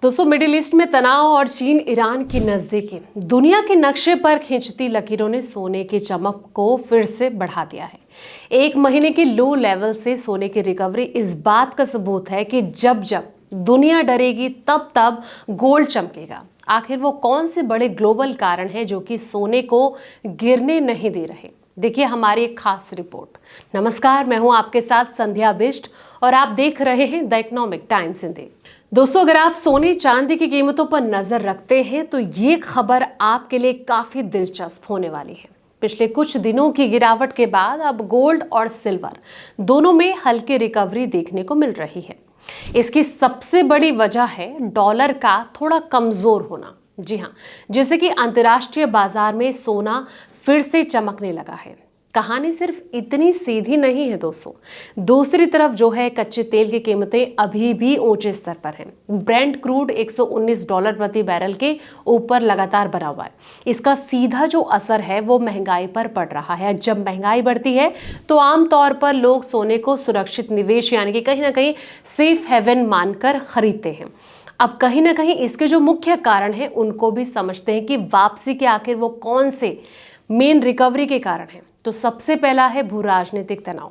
दोस्तों, middle east में तनाव और चीन ईरान की नजदीकी दुनिया के नक्शे पर खींचती लकीरों ने सोने की चमक को फिर से बढ़ा दिया है। एक महीने के लो लेवल से सोने की रिकवरी इस बात का सबूत है कि जब जब दुनिया डरेगी तब तब गोल्ड चमकेगा। आखिर वो कौन से बड़े ग्लोबल कारण हैं जो कि सोने को गिरने नहीं दे रहे? देखिए हमारी एक खास रिपोर्ट। नमस्कार, मैं हूं आपके साथ संध्या बिष्ट और आप देख रहे हैं द इकोनॉमिक टाइम्स हिंदी। दोस्तों, अगर आप सोने चांदी की कीमतों पर नजर रखते हैं तो ये खबर आपके लिए काफी दिलचस्प होने वाली है। पिछले कुछ दिनों की गिरावट के बाद अब गोल्ड और सिल्वर दोनों में हल्की रिकवरी देखने को मिल रही है। इसकी सबसे बड़ी वजह है डॉलर का थोड़ा कमजोर होना। जी हाँ, जैसे कि अंतर्राष्ट्रीय बाजार में सोना फिर से चमकने लगा है। कहानी सिर्फ इतनी सीधी नहीं है दोस्तों। दूसरी तरफ जो है, कच्चे तेल की कीमतें अभी भी ऊंचे स्तर पर हैं। ब्रेंट क्रूड $119 प्रति बैरल के ऊपर लगातार बना हुआ है। इसका सीधा जो असर है वो महंगाई पर पड़ रहा है। जब महंगाई बढ़ती है तो आमतौर पर लोग सोने को सुरक्षित निवेश यानी कि कहीं ना कहीं सेफ हेवन मानकर खरीदते हैं। अब कहीं ना कहीं इसके जो मुख्य कारण हैं उनको भी समझते हैं कि वापसी के आखिर वो कौन से मेन रिकवरी के कारण हैं। तो सबसे पहला है भू राजनीतिक तनाव।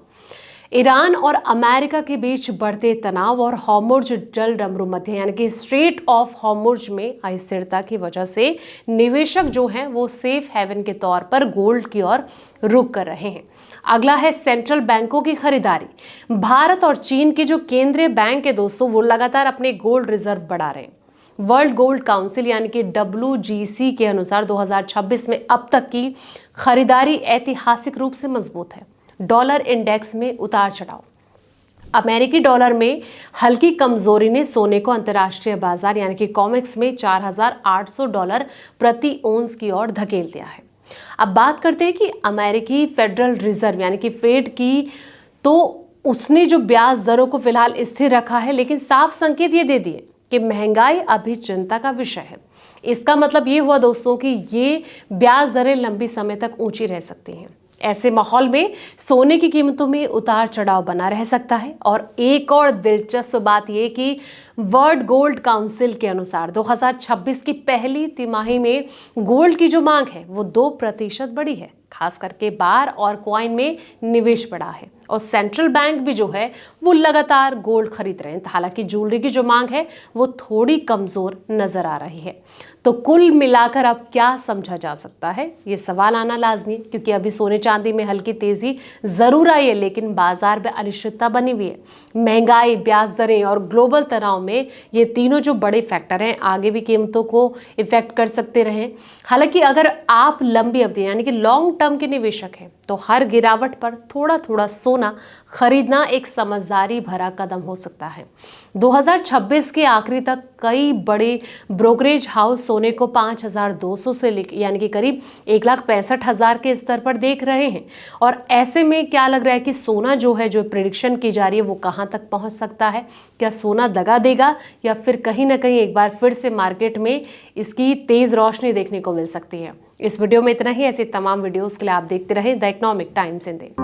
ईरान और अमेरिका के बीच बढ़ते तनाव और हॉर्मुज जल डमरू मध्य यानी कि स्ट्रेट ऑफ हॉर्मुज में अस्थिरता की वजह से निवेशक जो हैं वो सेफ हेवन के तौर पर गोल्ड की ओर रुख कर रहे हैं। अगला है सेंट्रल बैंकों की खरीदारी। भारत और चीन के जो केंद्रीय बैंक है दोस्तों, वो लगातार अपने गोल्ड रिजर्व बढ़ा रहे हैं। वर्ल्ड गोल्ड काउंसिल यानी कि WGC के अनुसार 2026 में अब तक की खरीदारी ऐतिहासिक रूप से मजबूत है। डॉलर इंडेक्स में उतार चढ़ाव। अमेरिकी डॉलर में हल्की कमजोरी ने सोने को अंतर्राष्ट्रीय बाजार यानी कि कॉमेक्स में $4,800 प्रति ओंस की ओर धकेल दिया है। अब बात करते हैं कि अमेरिकी फेडरल रिजर्व यानी कि फेड की, तो उसने जो ब्याज दरों को फिलहाल स्थिर रखा है, लेकिन साफ संकेत ये दे दिए कि महंगाई अभी चिंता का विषय है। इसका मतलब ये हुआ दोस्तों कि ये ब्याज दरें लंबी समय तक ऊंची रह सकती हैं। ऐसे माहौल में सोने की कीमतों में उतार चढ़ाव बना रह सकता है। और एक और दिलचस्प बात यह कि वर्ल्ड गोल्ड काउंसिल के अनुसार 2026 की पहली तिमाही में गोल्ड की जो मांग है वो 2% बढ़ी है। खास करके बार और कॉइन में निवेश बढ़ा है और सेंट्रल बैंक भी जो है वो लगातार गोल्ड खरीद रहे हैं। हालांकि ज्वेलरी की जो मांग है वो थोड़ी कमजोर नजर आ रही है। तो कुल मिलाकर अब क्या समझा जा सकता है, ये सवाल आना लाजमी है, क्योंकि अभी सोने चांदी में हल्की तेजी जरूर आई है, लेकिन बाजार में अनिश्चितता बनी हुई है। महंगाई, ब्याज दरें और ग्लोबल तनाव में ये तीनों जो बड़े फैक्टर हैं आगे भी कीमतों को इफेक्ट कर सकते रहे। हालांकि अगर आप लंबी अवधि यानी कि लॉन्ग टर्म के निवेशक हैं तो हर गिरावट पर थोड़ा थोड़ा सोना खरीदना एक समझदारी भरा कदम हो सकता है। 2026 के आखिरी तक कई बड़े ब्रोकरेज हाउस सोने को 5,200 से यानी कि करीब 1,65,000 के स्तर पर देख रहे हैं। और ऐसे में क्या लग रहा है कि सोना जो है, जो प्रेडिक्शन की जा रही है, वो कहां तक पहुंच सकता है? क्या सोना दगा देगा या फिर कहीं ना कहीं एक बार फिर से मार्केट में इसकी तेज रोशनी देखने को मिल सकती है? इस वीडियो में इतना ही। ऐसे तमाम वीडियोस के लिए आप देखते रहें द इकोनॉमिक टाइम्स हिंदी।